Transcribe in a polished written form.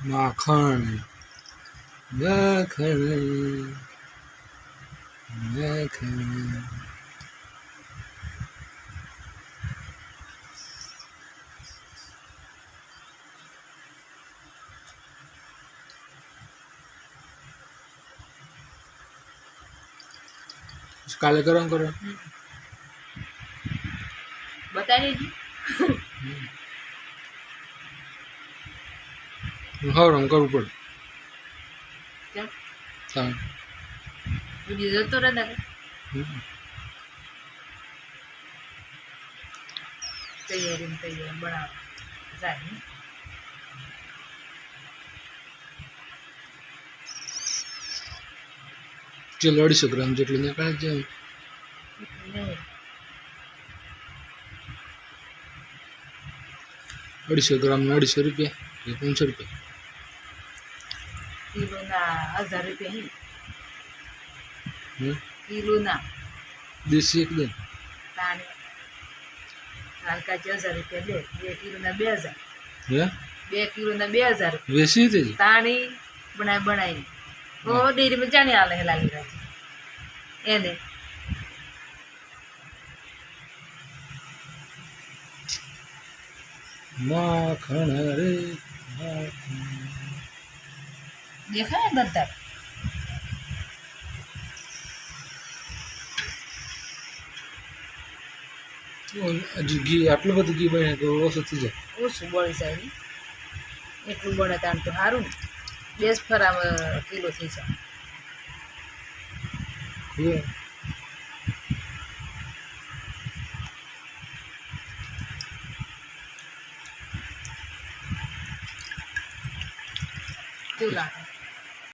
माखन माखन माखन काले गरम करो बता दीजिए हाँ हम करूँ पड़ क्या हाँ मुझे तो रहना है तैयारी बना जाए चलो 250 ग्राम જેટલું નીકળે છે नहीं 250 ग्राम में 250 रुपया या 500 रुपया किलो ना 1000 रुपये ही हम्म? किलो ना देसी एकदम ताने हल्का 1000 रुपये ले 2 किलो ना 2000 है 2 किलो ना 2000 वैसी थी ताणी बनाई वो डेरी में जाने आले है लाली राजी एने माखन रे देखा है बदर હજી ઘી આટલું બધું ઘી બને તો ઓછું થઈ જાય वो सुबह से એટલું બને તાણ તો સારું ને 10 ફરામ કિલો થઈ જાય હે કેવું લાગે